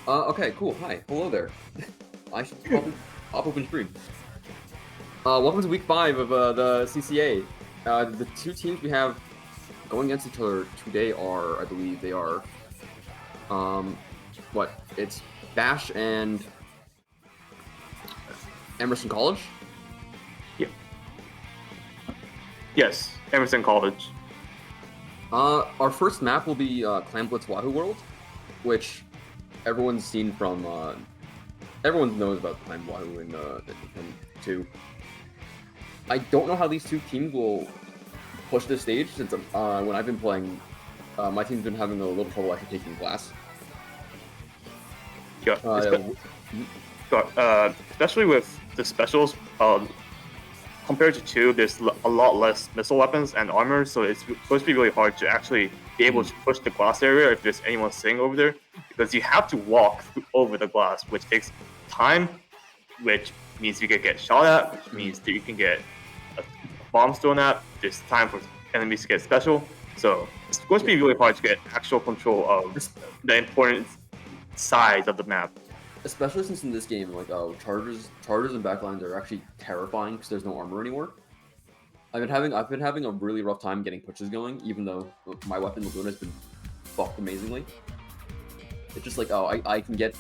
Okay, cool. Hi. Hello there. I should probably pop open stream. Welcome to week 5 of the CCA. The two teams we have going against each other today are, I believe they are, it's Bash and Emerson College? Yeah. Yes, Emerson College. Our first map will be Clan Blitz Wahoo World, which everyone's seen from, everyone knows about Clan Wahoo in 2. I don't know how these two teams will push this stage since when I've been playing, my team's been having a little trouble actually taking glass. Yeah, especially with the specials, compared to 2, there's a lot less missile weapons and armor, so it's supposed to be really hard to actually be able to push the glass area if there's anyone sitting over there, because you have to walk over the glass, which takes time, which means you can get shot at, which means that you can get bombs thrown at. There's time for enemies to get special, so it's going to be really hard to get actual control of the important size of the map. Especially since in this game, like chargers and backlines are actually terrifying because there's no armor anymore. I've been having a really rough time getting pushes going, even though my weapon Laguna has been fucked amazingly. It's just like I can get.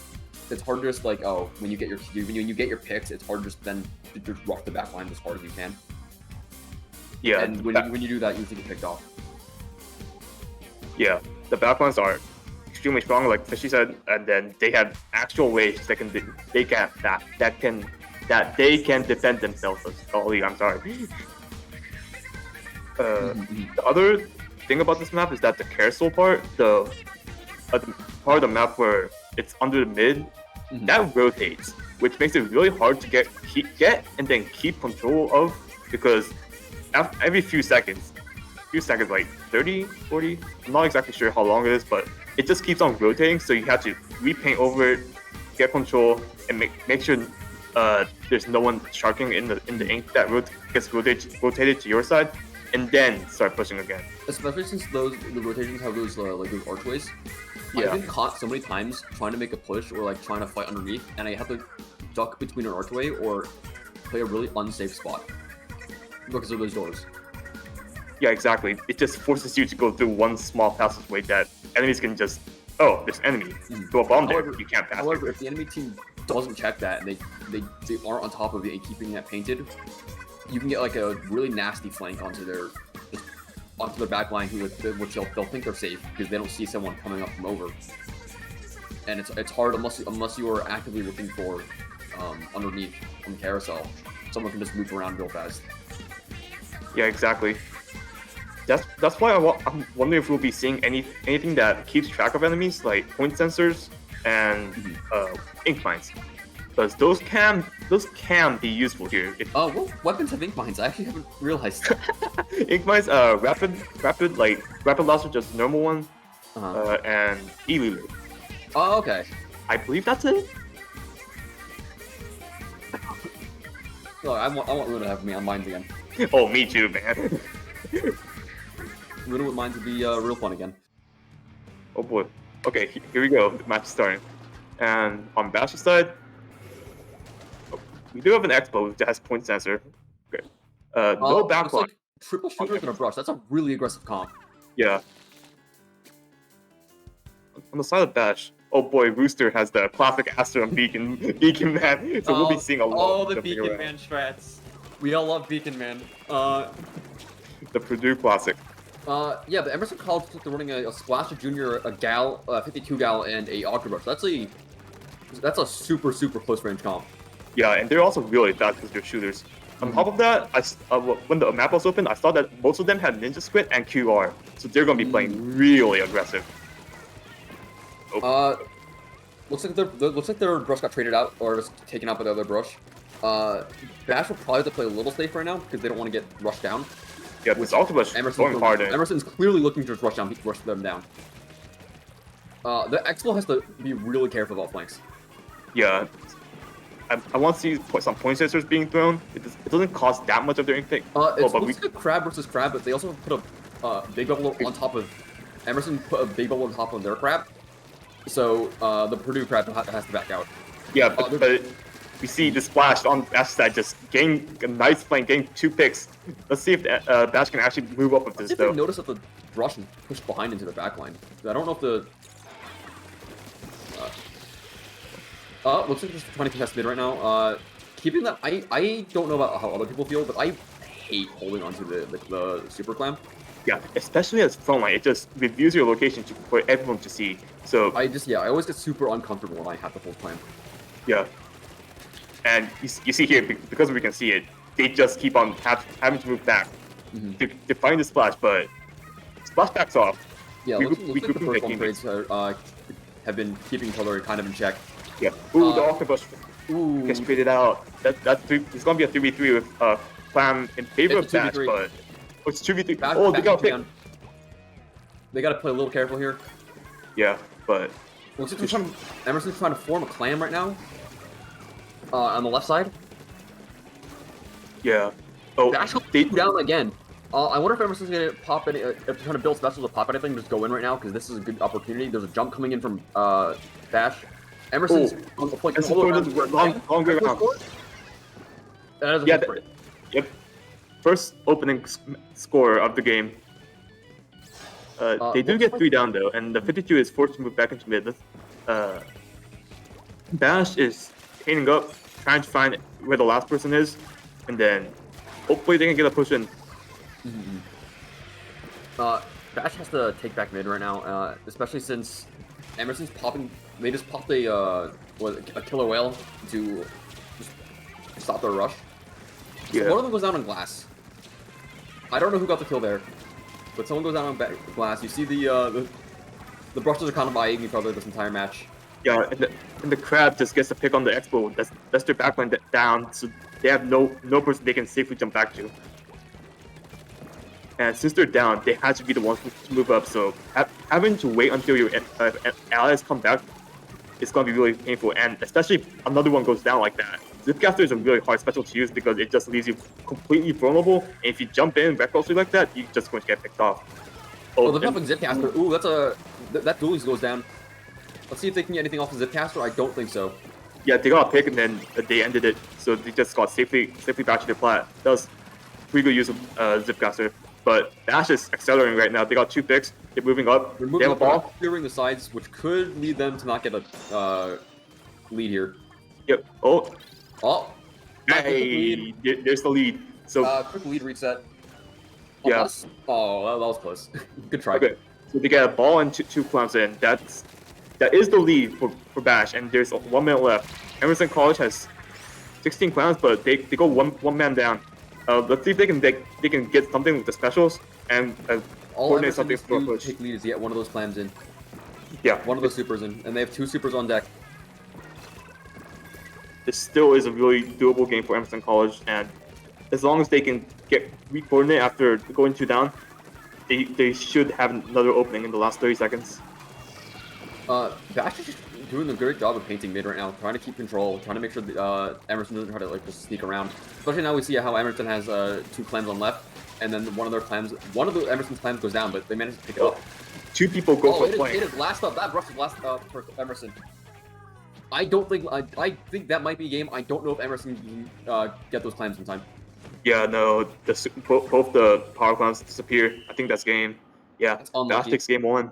It's hard to just like when you get your picks, it's hard just then to just rock the backline as hard as you can. Yeah, and when you do that, you usually get picked off. Yeah, the backlines are extremely strong, like Fishy said, and then they have actual ways that they can defend themselves. I'm sorry. The other thing about this map is that the carousel part, the part of the map where it's under the mid, that rotates, which makes it really hard to get and then keep control of, because every few seconds, like 30, 40, I'm not exactly sure how long it is, but it just keeps on rotating, so you have to repaint over it, get control, and make sure there's no one sharking in the ink that gets rotated to your side, and then start pushing again. Especially since the rotations have those those archways. Yeah. I've been caught so many times trying to make a push or like trying to fight underneath, and I have to duck between an archway or play a really unsafe spot because of those doors. Yeah, exactly. It just forces you to go through one small passageway that enemies can just, there's enemy. Throw a bomb there, you can't pass. However, if the enemy team doesn't check that and they aren't on top of it and keeping that painted, you can get like a really nasty flank onto their back line, which they'll think they're safe because they don't see someone coming up from over. And it's hard unless you are actively looking for underneath on the carousel. Someone can just move around real fast. Yeah, exactly. That's why I'm wondering if we'll be seeing anything that keeps track of enemies, like point sensors and ink mines, because those can be useful here. What weapons have ink mines? I actually haven't realized. Ink mines, rapid loss are just normal one, and e-lulu. Oh, okay. I believe that's it. Look, I want Luna to have me on mines again. Oh, me too, man. Luna with mines would be real fun again. Oh boy. Okay, here we go. The match is starting. And on Bash's side, we do have an Expo that has point sensor. Okay. No backline. Like triple shooters and a brush. That's a really aggressive comp. Yeah. On the side of Bash, oh boy, Rooster has the classic Astra and Beacon Man. So we'll be seeing a lot. Oh, the Beacon Man strats. We all love Beacon Man. The Purdue classic. Yeah, but Emerson College they're running a Splasher Junior, a Gal, 52 Gal, and a Octa Brush. That's a super close range comp. Yeah, and they're also really fast because they're shooters. On top of that, when the map was open, I saw that most of them had Ninja Squid and QR, so they're gonna be playing really aggressive. Oh. Looks like their brush got traded out or was taken out by the other brush. Bash will probably have to play a little safe right now because they don't want to get rushed down. Yeah, this Octopus going hard in. Emerson's clearly looking to rush them down. The Expo has to be really careful about flanks. Yeah. I want to see some point sensors being thrown. It doesn't cost that much of their intake. It's like a crab versus crab, but they also put a big bubble on top of... Emerson put a big bubble on top of their crab. So the Purdue crab has to back out. Yeah, but we see the splash on Bash's side just getting a nice flank, getting 2 picks. Let's see if Bash can actually move up with Let's this, see if though. they notice that the rush is pushed behind into the back line. I don't know if the... looks like they're trying to contest mid right now. Keeping that... I don't know about how other people feel, but I hate holding onto the super clam. Yeah, especially as frontline, it just reveals your location for everyone to see. So I always get super uncomfortable when I have to hold clam. yeah, and you see here, because we can see it, they just keep on having to move back to find the splash, but splash backs off. Yeah, looks like the first one trades have been keeping color kind of in check. Yeah. Ooh, the octopus gets traded out. It's gonna be a 3v3 with Clam in favor of Bash, but it's 2v3. Oh, they got picked. They gotta play a little careful here. Yeah, but looks like Emerson's trying to form a clam right now. On the left side. Yeah. Oh, Bash they down again. I wonder if Emerson's gonna pop any, if they're trying to build specials to pop anything, just go in right now, because this is a good opportunity. There's a jump coming in from Bash. Emerson's on the point. Long way around. That is a yeah, yep. First opening score of the game. They do get 3 down, though, and the 52 is forced to move back into mid. Bash is painting up, trying to find where the last person is, and then hopefully they can get a push in. Bash has to take back mid right now, especially since Emerson's popping. They just popped a killer whale to just stop their rush. So one of them goes down on glass. I don't know who got the kill there, but someone goes down on glass. You see the brushes are kind of eyeing each other this entire match. Yeah, and the crab just gets a pick on the expo. That's their backline down, so they have no person they can safely jump back to. And since they're down, they have to be the ones to move up. So having to wait until your allies come back is going to be really painful. And especially if another one goes down like that. Zipcaster is a really hard special to use because it just leaves you completely vulnerable. And if you jump in recklessly like that, you're just going to get picked off. Oh, they're popping Zipcaster. Ooh, that dualies goes down. Let's see if they can get anything off of Zipcaster. I don't think so. Yeah, they got a pick and then they ended it. So they just got safely back to their plat. That was pretty good use of Zipcaster. But Bash is accelerating right now. They got 2 picks. They're moving up. They have a ball. Clearing the sides, which could lead them to not get a lead here. Yep. Oh. Hey, there's the lead. So quick lead reset. Yeah. Oh, that was close. Good try. Okay. So they get a ball and 2 clams in. That is the lead for Bash, and there's 1 minute left. Emerson College has 16 clams, but they go one man down. Let's see if they can get something with the specials and coordinate something for a push. Take lead is to get one of those clams in. Yeah. One of those supers in, and they have 2 supers on deck. This still is a really doable game for Emerson College, and as long as they can get re-coordinate after going 2 down, they should have another opening in the last 30 seconds. Bash is just doing a great job of painting mid right now, trying to keep control, trying to make sure that Emerson doesn't try to just sneak around. Especially now we see how Emerson has 2 clams on left, and then one of the Emerson's clams goes down, but they managed to pick it up. 2 people go for flank. It is last up. That brush is last up for Emerson. I think that might be a game. I don't know if Emerson can get those clams in time. Yeah, no, both the power clams disappear. I think that's game. Yeah, Bash takes game 1.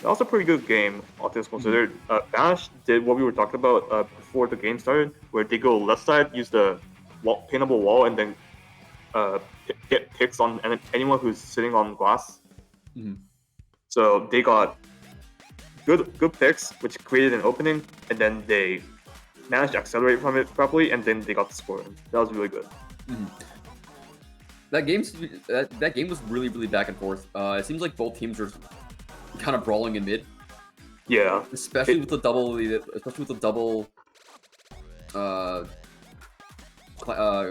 That was a pretty good game, all things considered. Bash did what we were talking about before the game started, where they go left side, use the paintable wall, and then get picks on anyone who's sitting on glass. So they got good picks, which created an opening, and then they managed to accelerate from it properly, and then they got the score. That was really good. That game was really back and forth. It seems like both teams are kind of brawling in mid. Yeah. Especially with the double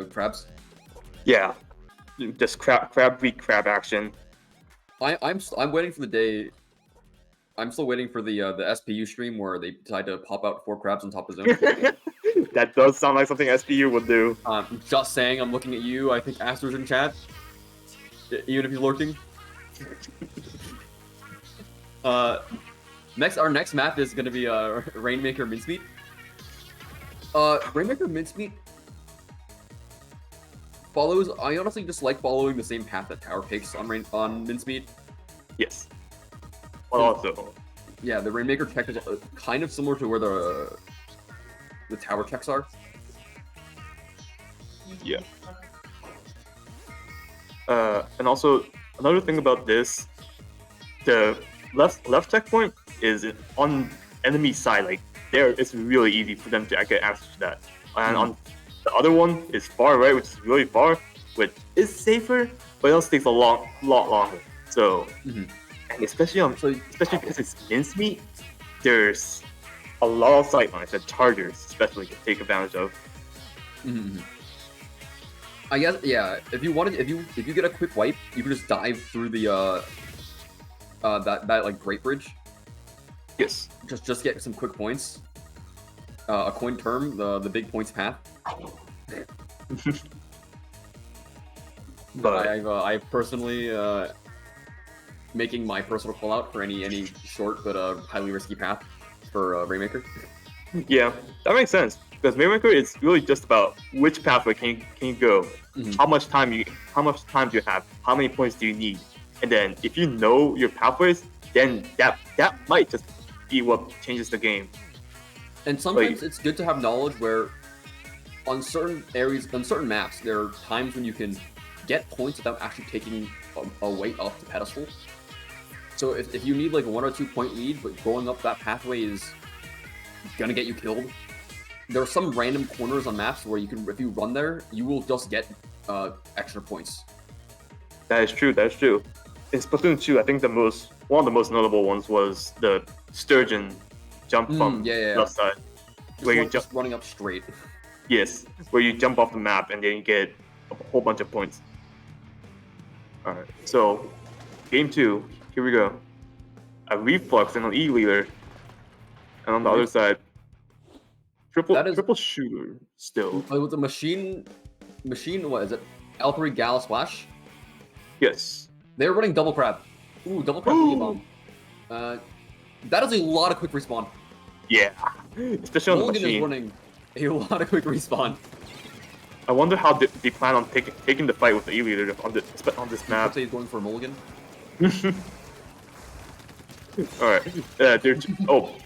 crabs. Yeah. Just crab beat crab action. I'm waiting for the day. I'm still waiting for the SPU stream where they decide to pop out 4 crabs on top of zone. That does sound like something SPU would do. Just saying, I'm looking at you. I think Astor's in chat. Even if he's lurking. Our next map is gonna be Rainmaker Mincemeat. Rainmaker Mincemeat follows. I honestly just like following the same path that Tower takes on Mincemeat. Yes. But also, yeah, the Rainmaker check is kind of similar to where the Tower checks are. Yeah. And also another thing about this, the left checkpoint is on enemy side. Like there, it's really easy for them to get access to that. And on the other one is far right, which is really far, which is safer, but it also takes a lot longer. So, and especially because it's mincemeat, there's a lot of sightlines that chargers especially can take advantage of. I guess if you get a quick wipe, you can just dive through the that like Great Bridge. Yes. Just get some quick points. A coin term, the big points path. But I've personally making my personal call out for any short but highly risky path for Rainmaker. Yeah, that makes sense. Because Rainmaker is really just about which pathway can you go, how much time do you have, how many points do you need, and then if you know your pathways, then that might just be what changes the game. And sometimes it's good to have knowledge where on certain areas, on certain maps, there are times when you can get points without actually taking a weight off the pedestal. So if you need like a 1 or 2 point lead, but going up that pathway is gonna get you killed. There are some random corners on maps where you can, if you run there, you will just get extra points. That is true. In Splatoon 2, I think one of the most notable ones was the Sturgeon jump from left side, where you're just running up straight. Yes, where you jump off the map and then you get a whole bunch of points. All right, so game 2, here we go. A reflux and an E leader, and on the other side. Triple shooter still. With the machine, what is it? L3 Gal Splash? Yes. They're running double crab. Ooh, double crab bomb. That is a lot of quick respawn. Yeah. Especially on Mulligan the machine. is running a lot of quick respawn. I wonder how they plan on taking the fight with the E-Leader on this map. He's going for a mulligan. Alright.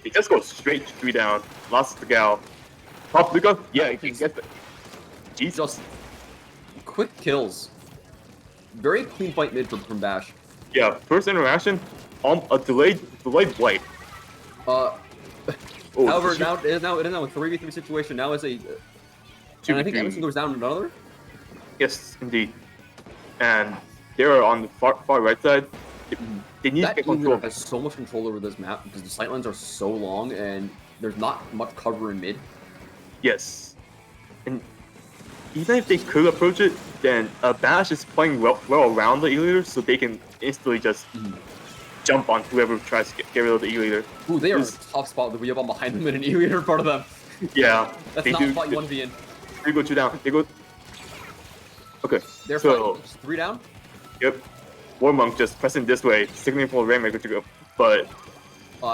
He just goes straight 3 down. Lost the gal. Pop Luca? Yeah, he can get the... Jesus. Just quick kills. Very clean fight mid from Bash. Yeah, first interaction, a delayed wipe. However, now it is now a 3v3 situation. Now it's a... And I think Emerson goes down another? Yes, indeed. And they're on the far right side. They need to get control. Has so much control over this map because the sightlines are so long and there's not much cover in mid. Yes. And even if they could approach it, then Bash is playing well around the E-Leader, so they can instantly just jump on whoever tries to get rid of the E-Leader. Ooh, they are in a tough spot with the Weeabomb behind them and an E-Leader in front of them. Yeah. That's not a spot you want to be in. They go 2 down. They go... Okay, they're so... 3 down? Yep. Warmonk just pressing this way, signaling for Rainmaker to go, but...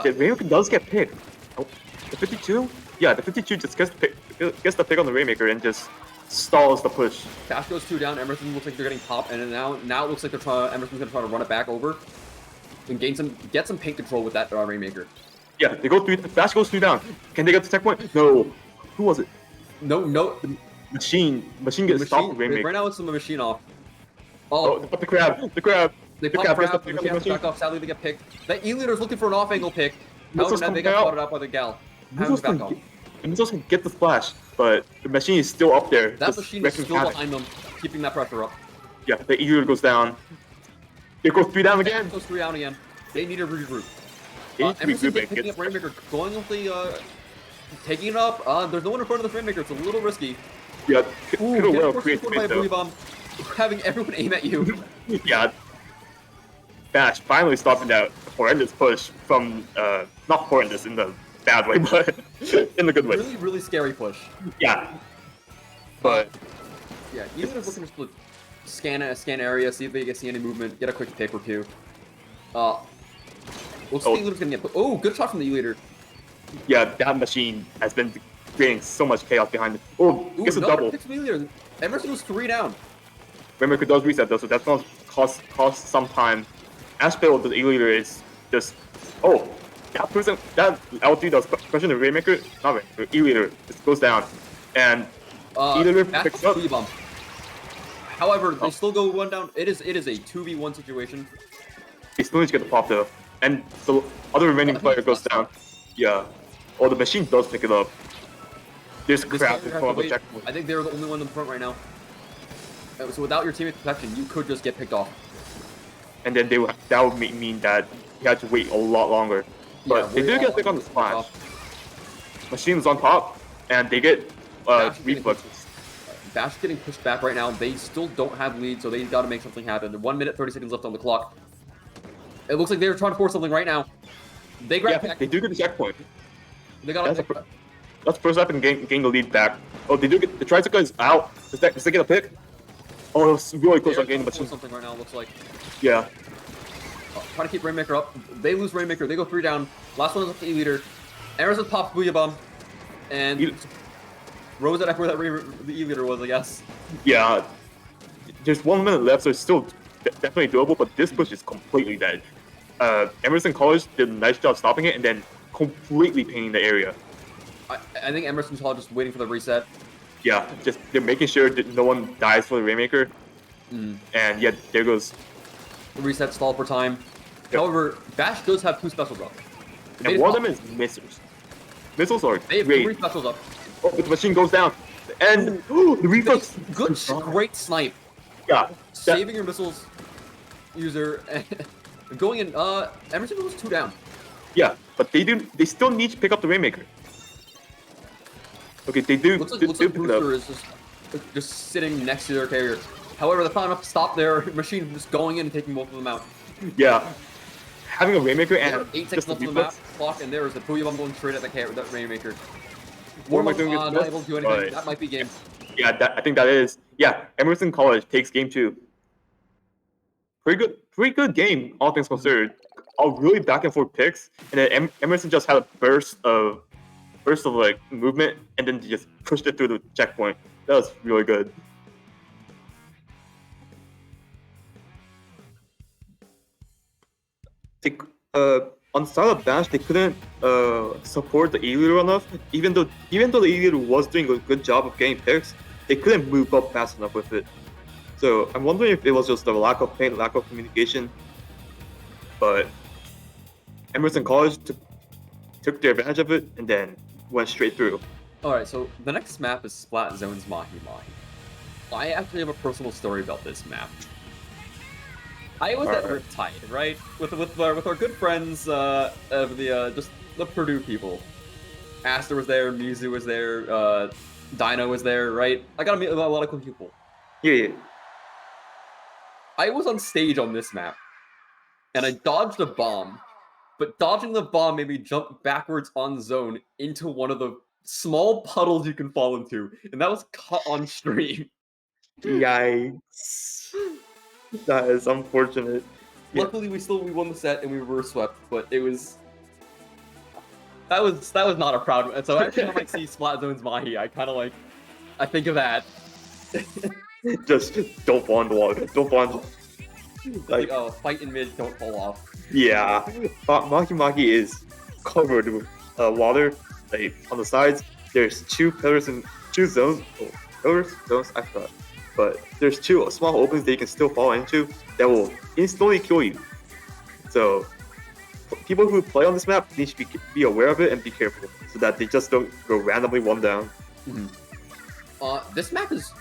the Rainmaker does get picked. Oh, the 52? Yeah, the 52 just gets the pick on the Rainmaker and just stalls the push. Bash goes 2 down, Emerson looks like they're getting popped, and now it looks like Emerson's gonna try to run it back over and get some paint control with that Rainmaker. Yeah, they go 3, Bash goes 3 down. Can they get the checkpoint? No. Who was it? No. Machine gets stopped with Rainmaker. Right now it's the machine off. Oh, they put the crab. They pop crab, the machine has to back off, sadly they get picked. That E-Leader's looking for an off-angle pick. However, now they got spotted out by the gal. The missiles can get the splash, but the machine is still up there. That machine is still behind them, keeping that pressure up. Yeah, the E-Leader goes down. It goes 3 down again. It goes 3 down again. They need to regroup. Emerson picking up Rainmaker, going with the, taking it up. There's no one in front of the Rainmaker, it's a little risky. Yeah, Ooh, having everyone aim at you. Yeah. Bash finally stopping that horrendous push from, not horrendous in the bad way, but in the good way. Really, really scary push. Yeah. But... yeah, even if looking to split scan area, see if they can see any movement, get a quick pick or two. Looks like the E-leader's gonna get put. Oh, good shot from the E-leader. Yeah, that machine has been creating so much chaos behind it. Oh, gets a double. Pick from the E-leader. Emerson was 3 down. Rainmaker does reset though, so that's gonna cost some time. Aspect of the E-leader is just that person that L3 does question the Rainmaker, not Rainmaker, E-leader just goes down. And E-leader picks up. Bump. However, they still go 1 down. It is a 2v1 situation. They still need to get the pop though. And the other remaining player goes down. Yeah. Oh, the machine does pick it up. There's crap in front of the checkpoint. I think they're the only one in front right now. So without your teammate protection, you could just get picked off. And then that would mean that you had to wait a lot longer. But they do get picked on the splash. Machine's on top, and they get reflexes. Bash getting pushed back right now. They still don't have lead, so they got to make something happen. 1 minute, 30 seconds left on the clock. It looks like they're trying to force something right now. They grab back. They do get the checkpoint. They got that's the first step in gain the lead back. Oh, they do get the tricycle is out. Does they get a pick? Oh, it's really close on gaining, but something right now looks like. Yeah. Trying to keep Rainmaker up. They lose Rainmaker. They go 3 down. Last one is the E-leader. Emerson pops Booyah Bomb, and Rose at where the E-leader was, I guess. Yeah. There's 1 minute left, so it's still definitely doable, but this push is completely dead. Emerson College did a nice job stopping it and then completely painting the area. I think Emerson College just waiting for the reset. Yeah, just they're making sure that no one dies for the Rainmaker. And yeah, there goes. The reset stall for time. Yep. However, Bash does have 2 specials up. And one of them is missiles. Missiles are They have 3 specials up. Oh, but the machine goes down. And the reflex. Great snipe. Yeah. Saving your missiles, user. Going in, Emerson was 2 down. Yeah, but they still need to pick up the Rainmaker. Okay, they do. Looks like Brewster is just sitting next to their carrier. However, they're not enough to stop their machine just going in and taking both of them out. Yeah. Having a Rainmaker and 8 seconds left on the map clock, and there is the Booyah Bomb going straight at that Rainmaker. What am I doing? Not able to do anything. That might be game. Yeah, I think that is. Yeah, Emerson College takes game 2. Pretty good game, all things considered. All really back and forth picks, and then Emerson just had a burst of like movement, and then just pushed it through the checkpoint. That was really good. On the side of Bash, they couldn't support the E-leader enough. Even though the E-leader was doing a good job of getting picks, they couldn't move up fast enough with it. So I'm wondering if it was just a lack of paint, lack of communication. But Emerson College took their advantage of it and then went straight through. Alright, so the next map is Splat Zone's Mahi Mahi. I actually have a personal story about this map. I was at Riptide, right? With our good friends of just the Purdue people. Aster was there, Mizu was there, Dino was there, right? I got to meet a lot of cool people. Yeah. I was on stage on this map, and I dodged a bomb, but dodging the bomb made me jump backwards on zone into one of the small puddles you can fall into, and that was caught on stream. Yikes. That is unfortunate. Luckily, we won the set and we were swept, but it was that was not a proud one. So every time I see Splat Zone's Mahi, I kind of I think of that. Just don't fall in the water. Don't fall in fight in mid, don't fall off. Yeah, Mahi Mahi is covered with water. Like on the sides, there's 2 pillars and 2 zones. Zones, I forgot. But there's 2 small openings that you can still fall into that will instantly kill you. So people who play on this map need to be aware of it and be careful so that they just don't go randomly 1 down. This map is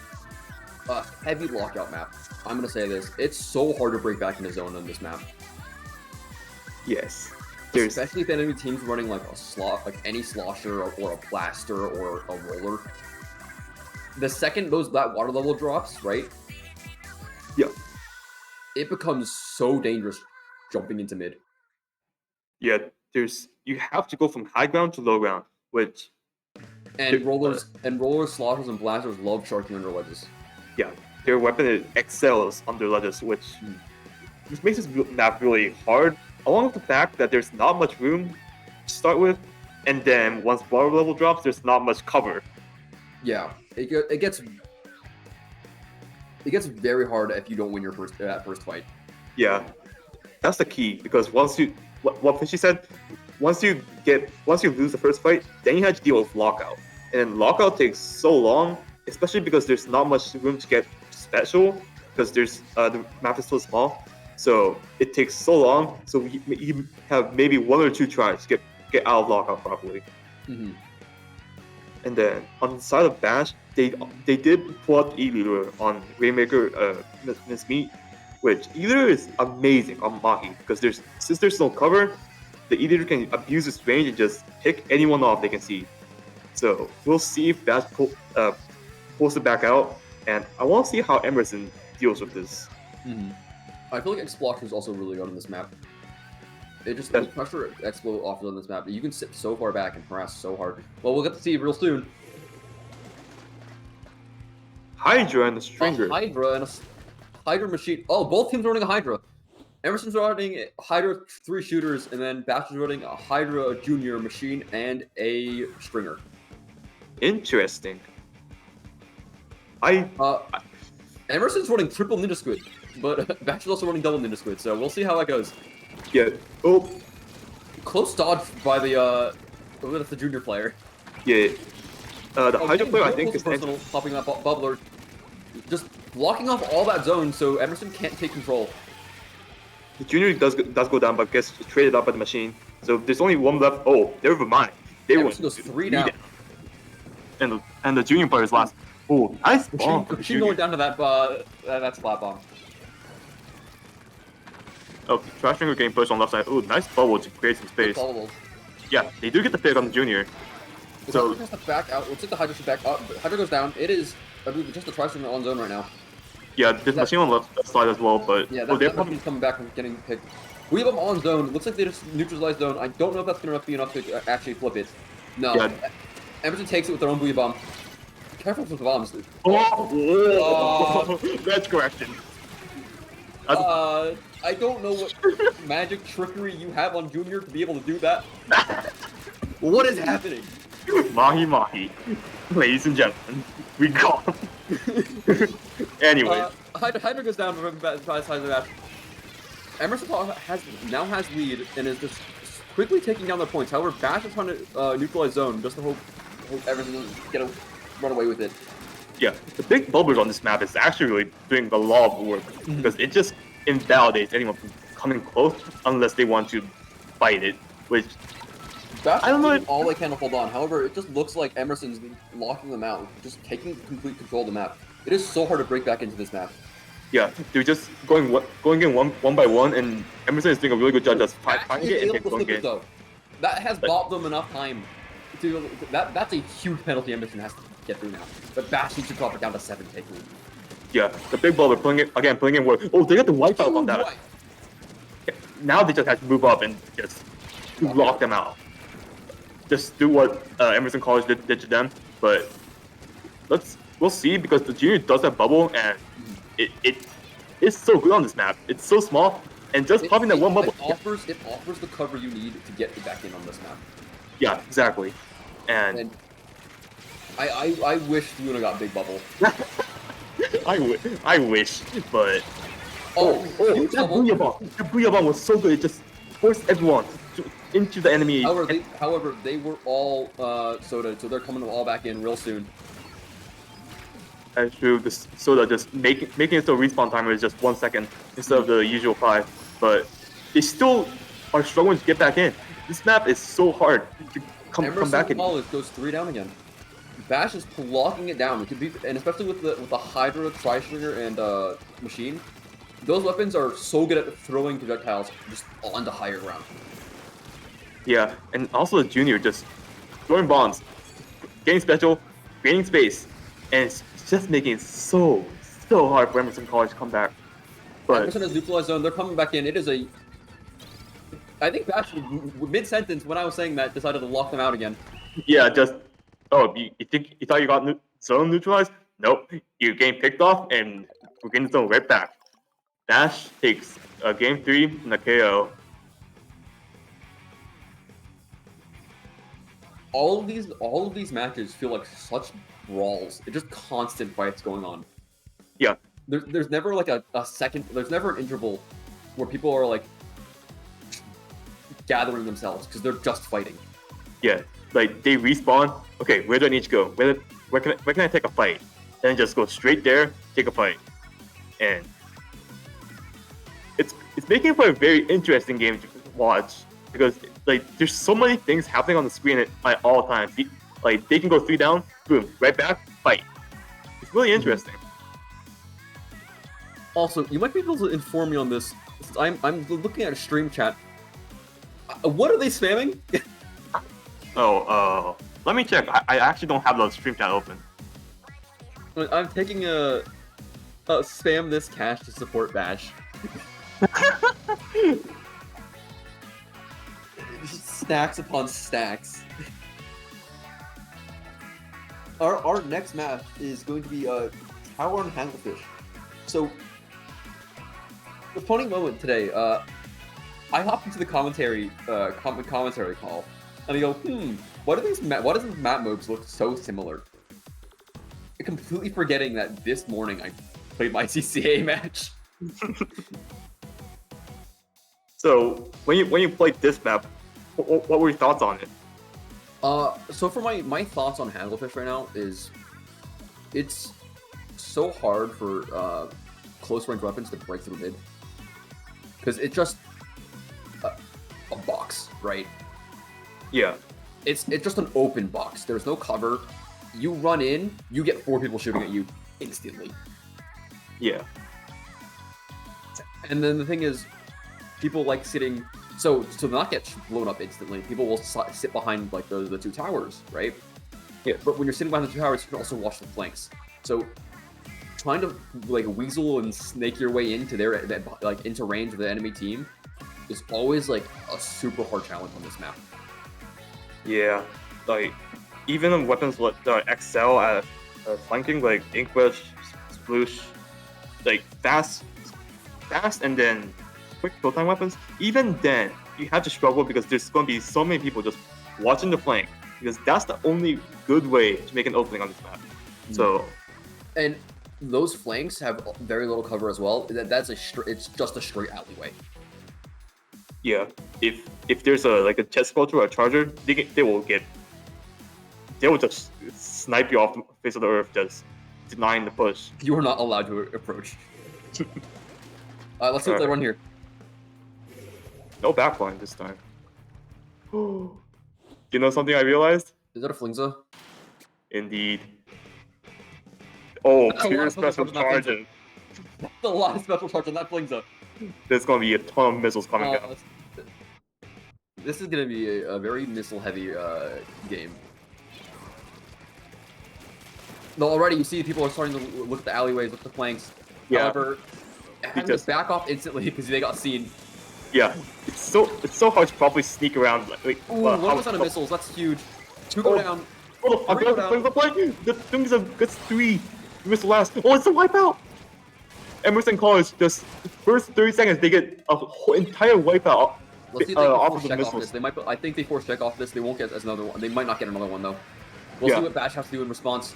a heavy lockout map. I'm gonna say this: it's so hard to break back into zone on this map. Yes. Especially if enemy team's running like any slosher or a blaster or a roller. The second that water level drops, right? Yeah. It becomes so dangerous jumping into mid. Yeah, you have to go from high ground to low ground, rollers, sloshers, and blasters love sharking under ledges. Yeah, their weapon excels under ledges, which makes this map really hard. Along with the fact that there's not much room to start with, and then once water level drops, there's not much cover. Yeah, it gets very hard if you don't win your first fight. Yeah, that's the key, because once you, what Fishy said, once you lose the first fight, then you have to deal with lockout, and lockout takes so long, especially because there's not much room to get special, because there's the map is so small, so it takes so long. So you have maybe 1 or 2 tries to get out of lockout properly. Mm-hmm. And then on the side of Bash, they did pull out E-Leader on Rainmaker Miss Meat, which E-Leader is amazing on Mahi, because since there's no cover, the E-Leader can abuse its range and just pick anyone off they can see. So we'll see if Bash pulls it back out, and I want to see how Emerson deals with this. Mm-hmm. I feel like Explosion is also really good on this map. The pressure Explo offers on this map, you can sit so far back and harass so hard. Well, we'll get to see real soon. Hydra and the Stringer. A Hydra and a Hydra machine. Oh, both teams are running a Hydra. Emerson's running Hydra 3 shooters, and then Bash is running a Hydra Junior machine and a Stringer. Interesting. Emerson's running triple Ninja Squid, but Bash is also running double Ninja Squid, so we'll see how that goes. Yeah. Oh. Close dodge by the Junior player. Yeah. The Hydra player, I think, is personal, popping that bubbler, just blocking off all that zone, so Emerson can't take control. The Junior does go down, but gets traded out by the machine. So there's only 1 left. Oh, never mind. Emerson goes 3 down. And the Junior player is last. Oh, nice bomb. Machine going down to that splat bomb. Oh, Trash Stringer getting pushed on left side. Oh, nice bubble to create some space. Yeah, they do get the pick on the Junior. So just the back out. Looks like the Hydra should back up. Hydra goes down. It is, I believe, just the Trash Stringer on zone right now. Yeah, there's machine on the left side as well, but yeah, that machine's coming back and getting picked. We have them on zone. Looks like they just neutralized zone. I don't know if that's gonna be enough to actually flip it. No. Yeah. Emerson takes it with their own booyah bomb. Careful with the bombs. That's correction. I don't know what magic trickery you have on Junior to be able to do that. What is happening? Mahi. Ladies and gentlemen, we got him. Anyway. Hydra goes down by the side of the match. Emerson now has lead and is just quickly taking down their points. However, Bash is trying to neutralize zone just to hope Emerson doesn't run away with it. Yeah, the big bubblers on this map is actually really doing a lot of work, because it just invalidates anyone from coming close unless they want to fight it, which Bash I don't know all they can to hold on. However, it just looks like Emerson's locking them out, just taking complete control of the map. It is so hard to break back into this map. Yeah, they're just going in one by one, and Emerson is doing a really good job just finding it and get going in. That has bought them enough time to that's a huge penalty Emerson has to get through now. But Bash needs to drop it down to 7 take lead. Yeah, the big baller pulling in work. Oh, they got the wipeout on that. Right. Now they just have to move up and just lock them out. Just do what Emerson College did to them, but we'll see, because the Junior does have bubble, and it's so good on this map. It's so small, and just popping that one bubble. It offers the cover you need to get back in on this map. Yeah, exactly. And I wish Luna got big bubble. I wish, but that booyah bomb was so good. It just forced everyone into the enemy. However, they were all Soda, so they're coming all back in real soon. That's true. This Soda just making it so respawn timer is just 1 second instead of the usual 5. But they still are struggling to get back in. This map is so hard to come back in. Emerson College goes 3 down again. Bash is blocking it down. It could be, and especially with the Hydra, Tri-Stringer, and Machine, those weapons are so good at throwing projectiles just onto higher ground. Yeah, and also the Junior just throwing bombs, getting special, creating space, and it's just making it so hard for Emerson College to come back. But Emerson has neutralized zone. They're coming back in. It is a. I think Bash, mid-sentence, when I was saying that, decided to lock them out again. Yeah, just. Oh, you thought you got zone neutralized? Nope. You're getting picked off, and we're getting thrown right back. Bash takes game 3 from the KO. All of these matches feel like such brawls. It's just constant fights going on. Yeah. There's never like a second. There's never an interval where people are like gathering themselves because they're just fighting. Yeah. Like they respawn. Okay, where do I need to go? Where can I take a fight? Then just go straight there, take a fight, and it's making for a very interesting game to watch because like there's so many things happening on the screen at all times. Like they can go 3 down, boom, right back, fight. It's really interesting. Also, you might be able to inform me on this. I'm looking at a stream chat. What are they spamming? Let me check. I actually don't have the stream chat open. I'm taking a spam this cash to support Bash. Stacks upon stacks. Our next match is going to be Tower and Handlefish. So, the funny moment today, I hopped into the commentary call, and I go, why does these map modes look so similar? Completely forgetting that this morning I played my CCA match. So when you played this map, what were your thoughts on it? So for my thoughts on Handlefish right now is, it's so hard for close range weapons to break through mid because it's just a box, right? Yeah. It's just an open box. There's no cover. You run in, you get 4 people shooting at you instantly. Yeah. And then the thing is, people like sitting. So to not get blown up instantly, people will sit behind like the 2 towers, right? Yeah. But when you're sitting behind the 2 towers, you can also watch the flanks. So trying to like weasel and snake your way into into range of the enemy team is always like a super hard challenge on this map. Yeah. Like even weapons that excel at flanking, like Inkwell, Sploosh, like fast, and then quick kill time weapons. Even then, you have to struggle because there's going to be so many people just watching the flank because that's the only good way to make an opening on this map. So, and those flanks have very little cover as well. It's just a straight alleyway. Yeah, if there's a chest sculpture or a charger, they will just snipe you off the face of the earth, just denying the push. You are not allowed to approach. Let's see what they run here. No backline this time. You know something I realized? Is that a Flingza? Indeed. Oh, That's a lot pure of special special charge charges. That's a lot of special charge on that Flingza. There's gonna be a ton of missiles coming down. This is gonna be a very missile-heavy game. Though already you see people are starting to look at the alleyways, look at the flanks. Yeah. However, having to back off instantly because they got seen. Yeah, it's so hard to probably sneak around. Ooh, 1% of missiles, that's huge. 2 go down. Oh, I'm going to the play. The thing is gets 3. Missile last. Oh, it's a wipeout. Emerson College, just first 30 seconds, they get a whole entire wipeout. Let's see if they can force check off this. They might. I think they force check off this. They won't get another one. They might not get another one though. We'll see what Bash has to do in response.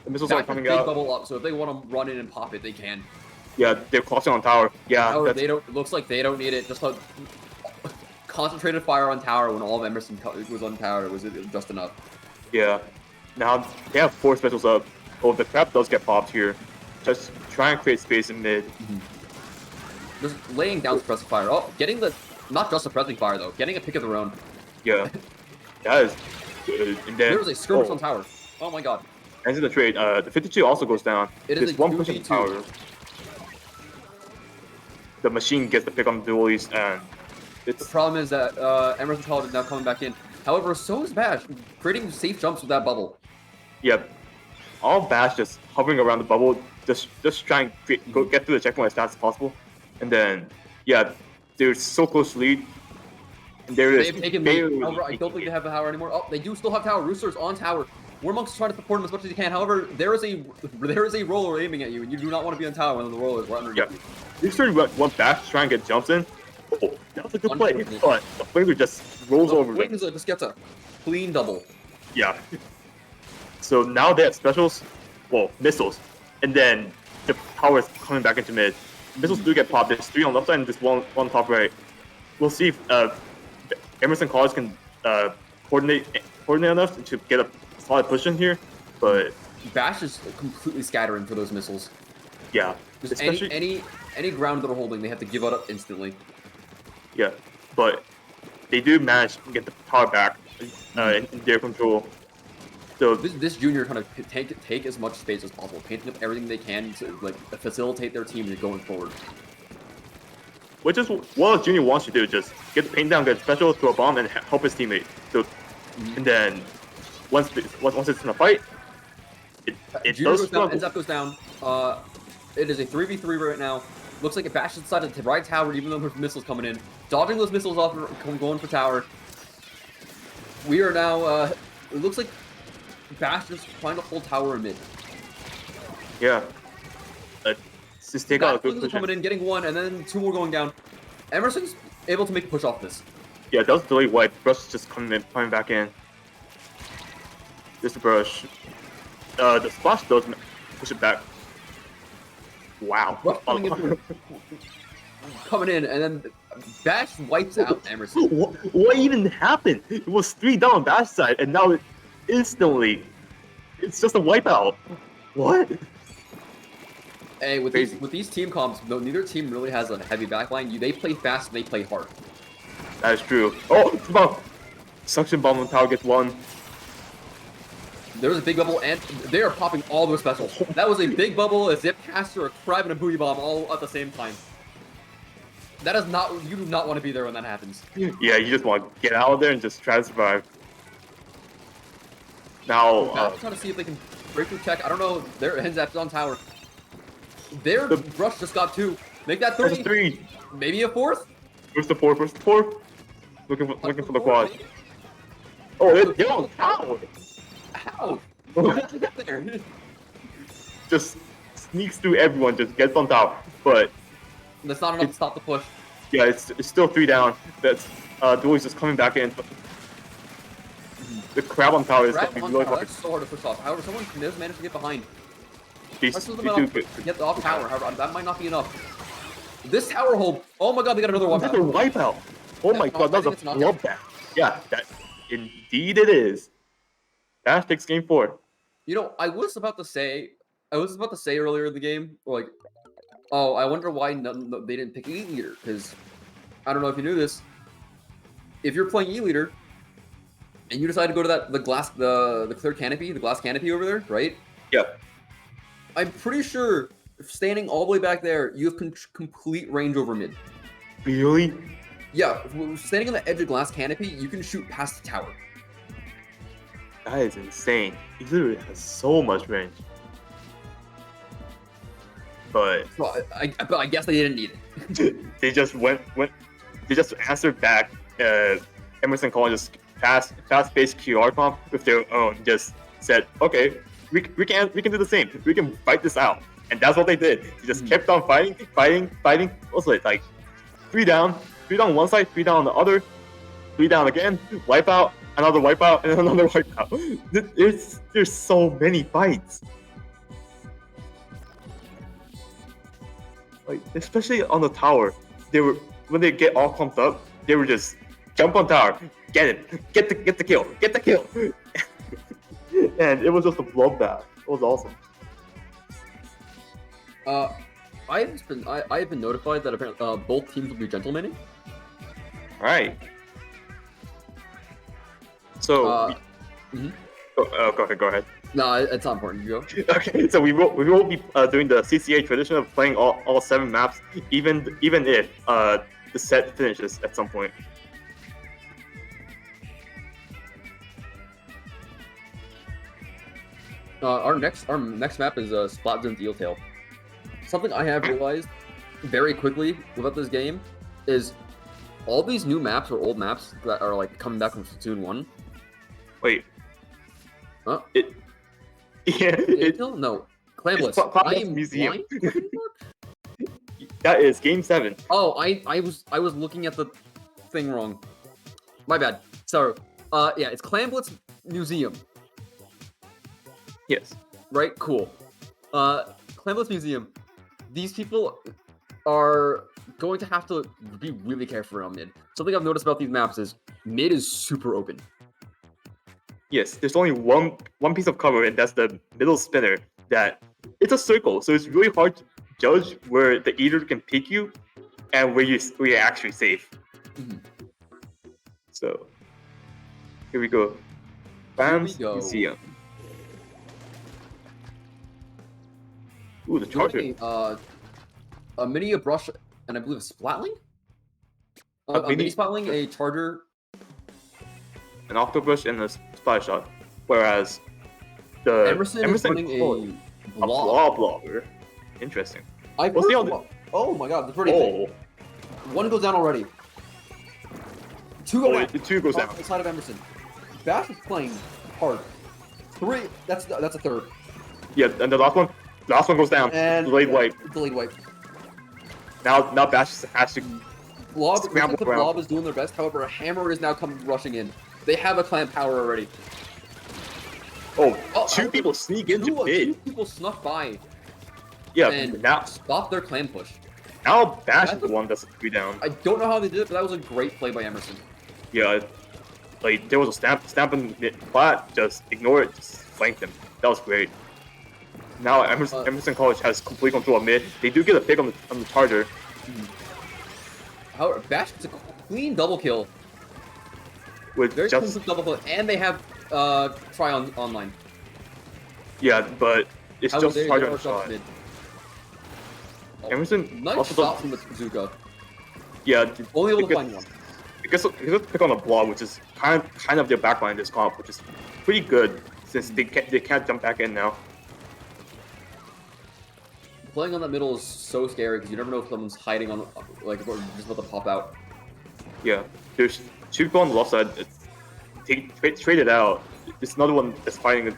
The missiles are coming out. Bubble up, so if they want to run in and pop it, they can. Yeah, they're crossing on tower. Yeah, However, they don't. It looks like they don't need it. Just a concentrated fire on tower when all of Emerson was on tower was just enough. Yeah. Now they have 4 specials up. Oh, the trap does get popped here. Just try and create space in mid. Just laying down suppressive fire. Oh, getting the not just suppressing fire though, getting a pick of their own. Yeah, that is good. And then there was a skirmish on tower. Oh my god. Ends the trade. The 52 also goes down. It is a 1% power. The machine gets the pick on the duelies, and it's... The problem is that Emerson College is now coming back in. However, so is Bash, creating safe jumps with that bubble. Yep. All Bash just hovering around the bubble, just trying to get through the checkpoint as fast as possible. And then, yeah, they're so close to lead. And there it is. They've taken lead. However, I don't think they have the tower anymore. Oh, they do still have tower. Rooster's on tower. Warmonk's trying to support him as much as he can. However, there is a roller aiming at you, and you do not want to be on tower when the roller is right under you. Yeah. This turn went back to try and get jumps in. Oh, that was a good play. But the Flanger just rolls over. Flanger just gets a clean double. Yeah. So now they have specials, well, missiles, and then the power is coming back into mid. Missiles do get popped. There's 3 on left side and just one top right. We'll see if Emerson College can coordinate enough to get a solid push in here, but Bash is completely scattering for those missiles. Yeah. Just any ground that they're holding, they have to give it up instantly. Yeah, but they do manage to get the power back in their control. So this junior kind of take as much space as possible, painting up everything they can to like facilitate their team going forward. Which is what a junior wants to do, just get the paint down, get special, throw a bomb, and help his teammate. So, and then once it's in a fight, it does struggle. Ends up goes down. It is a 3v3 right now. Looks like Bash decided to ride tower even though there's missiles coming in. Dodging those missiles off and going for tower. We are now, it looks like Bash is trying to hold tower in mid. Yeah. Just take out a good push. Coming in, getting 1, and then 2 more going down. Emerson's able to make a push off this. Yeah, that was delay wipe. Brush is just coming back in. Just a brush. The splash does push it back. Wow. Coming in, and then Bash wipes out Emerson. What even happened? It was 3 down on Bash side, and now instantly, it's just a wipeout. What? Hey, with these team comps, though, neither team really has a heavy backline. They play fast, they play hard. That is true. Oh, bomb! Suction bomb on tower gets 1. There was a big bubble, and they are popping all their specials. That was a big bubble, a zip caster, a crab, and a booty bomb all at the same time. That is not. You do not want to be there when that happens. Yeah, you just want to get out of there and just try to survive. Now, I'm trying to see if they can break through check. I don't know. Their Henzap's on tower. Their rush just got 2. Make that 3. That's 3. Maybe a 4th. Where's the 4th? Where's the 4th? Looking for the quad. Oh, they're on tower. How? How did you get there? Just sneaks through everyone, just gets on top. But that's not enough to stop the push. Yeah, it's still 3 down. That's Duel's just coming back in. The crab on tower is going to be really hard. That's so hard to push off. However, someone does manage to get behind. They do get off tower. However, that might not be enough. This tower hold. Oh my god, they got another wipeout. Another wipeout. Oh my god, that's a bloodbath. Yeah, that indeed it is. Bash takes game 4. You know, I was about to say earlier in the game, like, oh, I wonder why they didn't pick E-Leader, because I don't know if you knew this. If you're playing E-Leader and you decide to go to the clear canopy, the glass canopy over there, right? Yep. I'm pretty sure standing all the way back there, you have complete range over mid. Really? Yeah, standing on the edge of glass canopy, you can shoot past the tower. That is insane. He literally has so much range. But I guess they didn't need it. They just they just answered back Emerson College just fast-paced QR comp with their own, just said, okay, we can do the same. We can fight this out. And that's what they did. They just kept on fighting. Also, like 3 down one side, 3 down on the other, 3 down again, wipeout, another wipeout, and another wipeout. There's so many fights. Like, especially on the tower, when they get all pumped up, they were just jump on tower, get it, get the kill, and it was just a bloodbath. It was awesome. I've been notified that apparently both teams will be gentlemening. All right. So. Go ahead. No, it's not important. You go. Okay, so we will be doing the CCA tradition of playing all 7 maps, even if the set finishes at some point. Our next map is Splat Zone Eel Tail. Something I have realized very quickly about this game is all these new maps or old maps that are like coming back from Splatoon 1. Wait. Huh? Yeah, No. Clambless. Clambless I am Museum. blind? that is Game 7. Oh, I was looking at the thing wrong. My bad. So, yeah, it's Clambless Museum, Yes. right? Cool. Clambless Museum. These people are going to have to be really careful around mid. Something I've noticed about these maps is mid is super open. Yes, there's only one piece of cover, and that's the middle spinner. That it's a circle, so it's really hard to judge where the eater can pick you, and where you're actually safe. Mhm. So here we go. Fans Museum. Ooh, the charger. A mini, a brush, and I believe a splatling. A mini splatling, a charger, an octobrush, and a spy shot. Whereas the Emerson is running a blob blobber. Interesting. Oh my god, that's pretty big. One goes down already. Two go down. The two goes down. On the side of Emerson. Bash is playing hard. Three. That's a third. Yeah, and the last one goes down. And delayed wipe. Delayed wipe. Now Bash has to the blob is doing their best. However, a hammer is now coming rushing in. They have a clan power already. Two people sneak into mid. 2 people snuck by. Yeah, and now stop their clan push. Now Bash is the one that's 3 down. I don't know how they did it, but that was a great play by Emerson. Yeah, like there was a stamp in mid flat, just ignore it, just flank them. That was great. Now Emerson College has complete control of mid. They do get a pick on the charger. However, Bash gets a clean double kill. With very clean double kill, and they have try online. Yeah, but it's just charger on shot. Emerson nice shot from the bazooka. Yeah, only able to find one. Because pick on the blob, which is kind of their backline in this comp, which is pretty good since they can't jump back in now. Playing on that middle is so scary because you never know if someone's hiding on, like, or just about to pop out. Yeah, there's 2 people on the left side. They traded out. There's another one that's fighting. Looks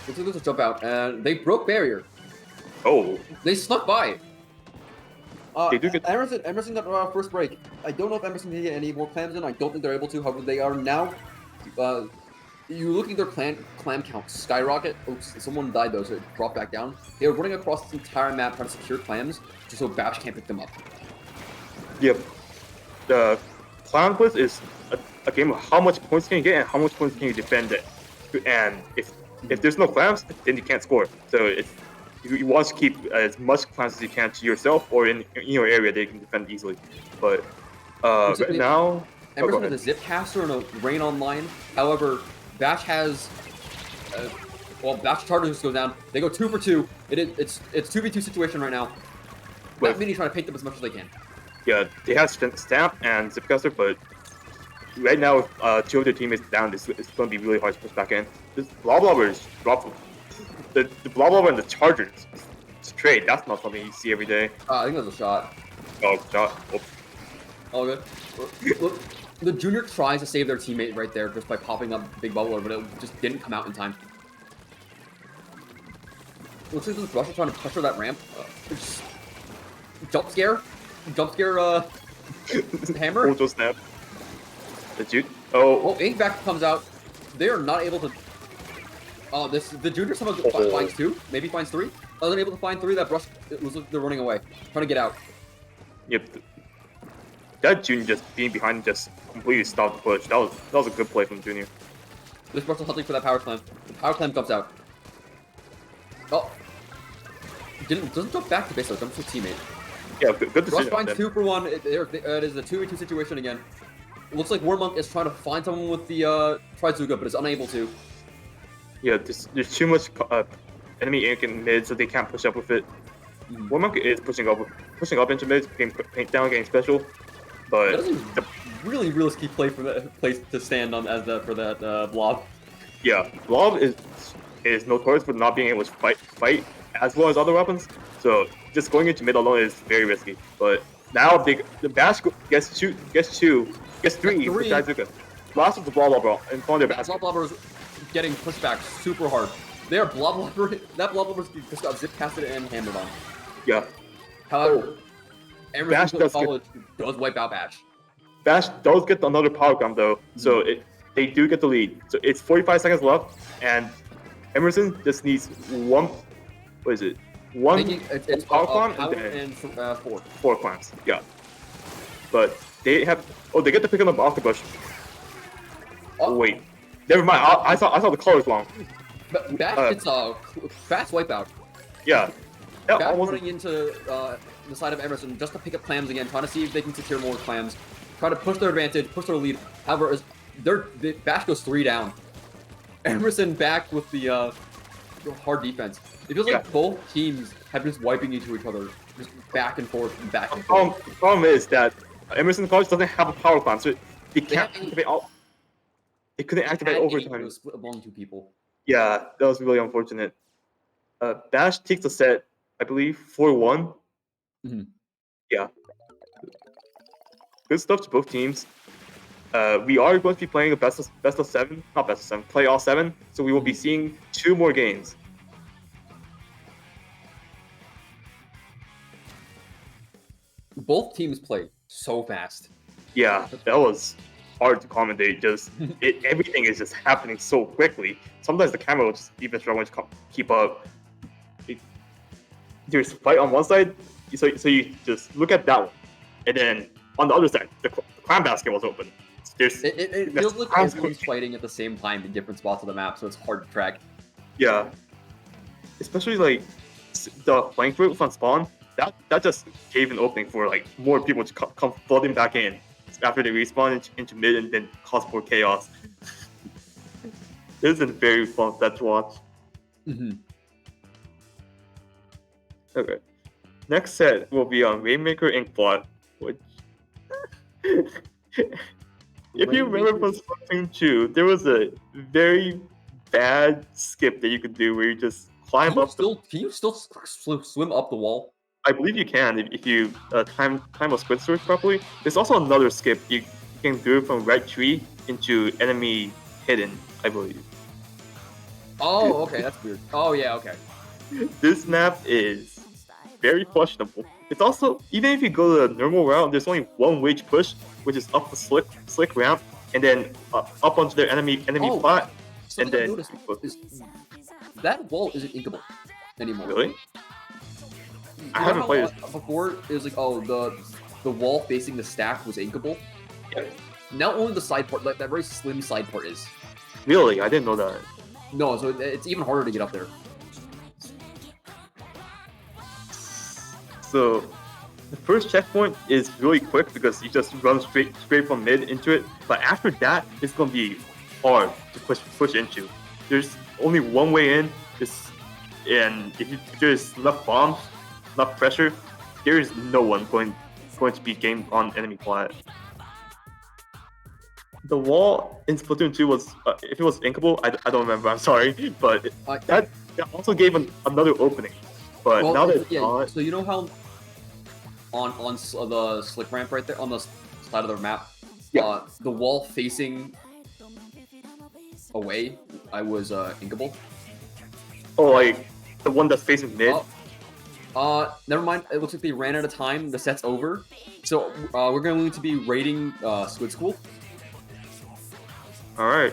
like there's a jump out, and they broke barrier. Oh. They snuck by. They do get Emerson got first break. I don't know if Emerson can get any more clams in. I don't think they're able to. However, they are now. You look at their clam count skyrocket. Oops, someone died though, so it dropped back down. They are running across this entire map trying to secure clams, just so Bash can't pick them up. Yep. The clam quiz is a game of how much points can you get and how much points can you defend it. And if there's no clams, then you can't score. So you want to keep as much clams as you can to yourself or in your area that you can defend easily. But right now, Emerson has a zip caster and a rain online. However, Bash has Bash charger just goes down. They go 2 for 2. It's 2v2 situation right now. That mini trying to paint them as much as they can. Yeah, they have stamp and zipcaster, but right now with 2 of their teammates down, it's going to be really hard to push back in. This blobber is dropped. The blobber and the chargers trade. That's not something you see every day. I think that was a shot. Oh, shot. Oh, good. Look, the junior tries to save their teammate right there just by popping up big bubbler, but it just didn't come out in time. Looks like this brush is trying to pressure that ramp. Jump scare, hammer. Auto snap. Oh, Ink back comes out. They are not able to. The junior somehow finds 2, maybe finds 3. They're able to find 3. That brush, they're running away, trying to get out. Yep. That junior just being behind just completely stopped the push. That was a good play from junior. This brush is hunting for that power climb. The power climb comes out. Oh. Doesn't jump back to base though, jumps to teammate. Yeah, good decision. Rush finds 2 for 1. It is a 2v2 situation again. It looks like Warmonk is trying to find someone with the Trizuga, but is unable to. Yeah, there's too much enemy ink in mid, so they can't push up with it. Warmonk is pushing up into mid, getting paint down, getting special. But that is a really risky play for that place to stand on for that blob. Yeah, blob is notorious for not being able to fight as well as other weapons. So just going into mid alone is very risky. But now the Bash gets 3 for Trizuka. Last of the blob in front of their basket. getting pushed back super hard. They are blob-lobbering. That blob-lobber just got zip-casted and hammered on. Yeah. However, Bash Emerson College does wipe out Bash. Bash does get another power climb though, so they do get the lead. So it's 45 seconds left, and Emerson just needs one. What is it? It's power climb and then 4 climbs. Yeah. But they have. Oh, they get to pick up Octobus. Oh wait, never mind. I saw the colors wrong. But Bash gets a fast wipeout. Yeah. Bash running into the side of Emerson just to pick up clams again, trying to see if they can secure more clams. Try to push their advantage, push their lead. However, Bash goes 3 down. Emerson back with the hard defense. It feels like both teams have just wiping into each other, just back and forth and back and forth. The problem is that Emerson College doesn't have a power climb, so they can't activate all. They couldn't activate overtime. It was split among 2 people. Yeah, that was really unfortunate. Bash takes the set, I believe, 4-1. Yeah. Good stuff to both teams. We are going to be playing a best of 7, not best of 7, play all 7. So we will be seeing 2 more games. Both teams play so fast. Yeah, that was hard to commentate. Just everything is just happening so quickly. Sometimes the camera will just even struggle to keep up. There's a fight on one side, so you just look at that one, and then on the other side, the clam basket was open. It feels like everyone's fighting at the same time in different spots of the map, so it's hard to track. Yeah, especially like the flank route on spawn. That just gave an opening for like more people to come flooding back in after they respawn into mid and then cause more chaos. This is a very fun set to watch. Okay, next set will be on Rainmaker Inkblot, which if you remember from Splatoon 2, there was a very bad skip that you could do where you just climb up. Can you still swim up the wall? I believe you can if you time a squid sword properly. There's also another skip you can do from red tree into enemy hidden, I believe. Oh, okay, that's weird. Oh yeah, okay. This map is very questionable. It's also, even if you go the normal route, there's only one way to push, which is up the slick ramp and then up onto their enemy plot. And then that wall isn't inkable anymore. Really? I haven't played it before. It was like, oh, the wall facing the stack was inkable. Yeah. Now only the side part, like that very slim side part, is. Really? I didn't know that. No, so it's even harder to get up there. So the first checkpoint is really quick because you just run straight from mid into it. But after that, it's gonna be hard to push into. There's only one way in. And if there's enough bombs, enough pressure, there is no one going to be gamed on enemy plot. The wall in Splatoon 2 was, if it was inkable, I don't remember, I'm sorry, but that also gave another opening. But now that it's not... So you know how on the slick ramp right there, on the side of the map, the wall facing away, I was inkable? Oh, like the one that's facing mid? Never mind. It looks like they ran out of time. The set's over. So we're going to be raiding Squid School. Alright.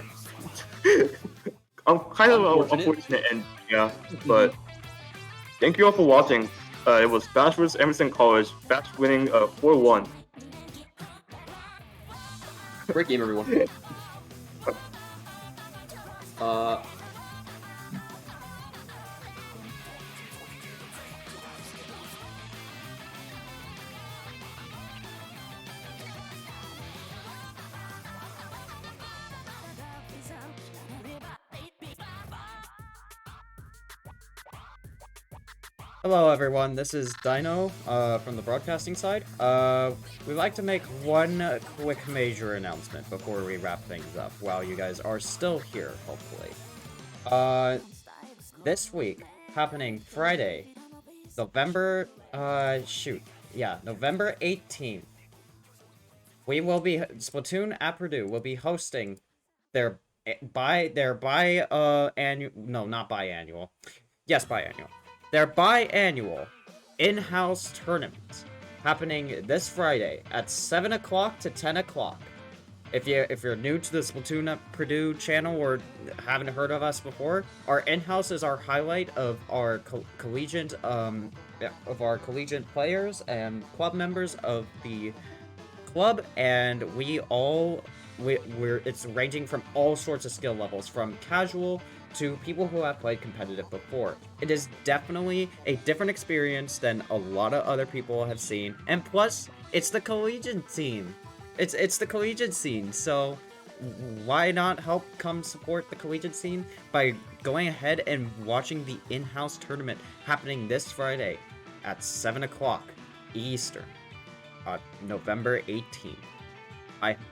I'm kind of unfortunate and but thank you all for watching. It was Bash vs Emerson College. Bash winning 4-1. Great game, everyone. Hello everyone, this is Dino from the broadcasting side. We'd like to make one quick major announcement before we wrap things up while you guys are still here, hopefully. This week, happening Friday, November 18th, we will be, Splatoon at Purdue will be hosting their annual, no, not biannual. Yes, biannual. Their biannual in-house tournament happening this Friday at 7 o'clock to 10 o'clock. If you're new to the Splatoon at Purdue channel or haven't heard of us before, our in-house is our highlight of our collegiate players and club members of the club, and it's ranging from all sorts of skill levels, from casual to people who have played competitive before. It is definitely a different experience than a lot of other people have seen, and plus, it's the collegiate team. It's the collegiate scene, so why not help come support the collegiate scene by going ahead and watching the in-house tournament happening this Friday at 7 o'clock Eastern on November 18th.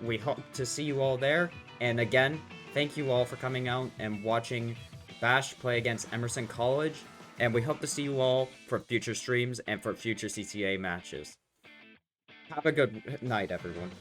We hope to see you all there, and again, thank you all for coming out and watching Bash play against Emerson College, and we hope to see you all for future streams and for future CCA matches. Have a good night, everyone.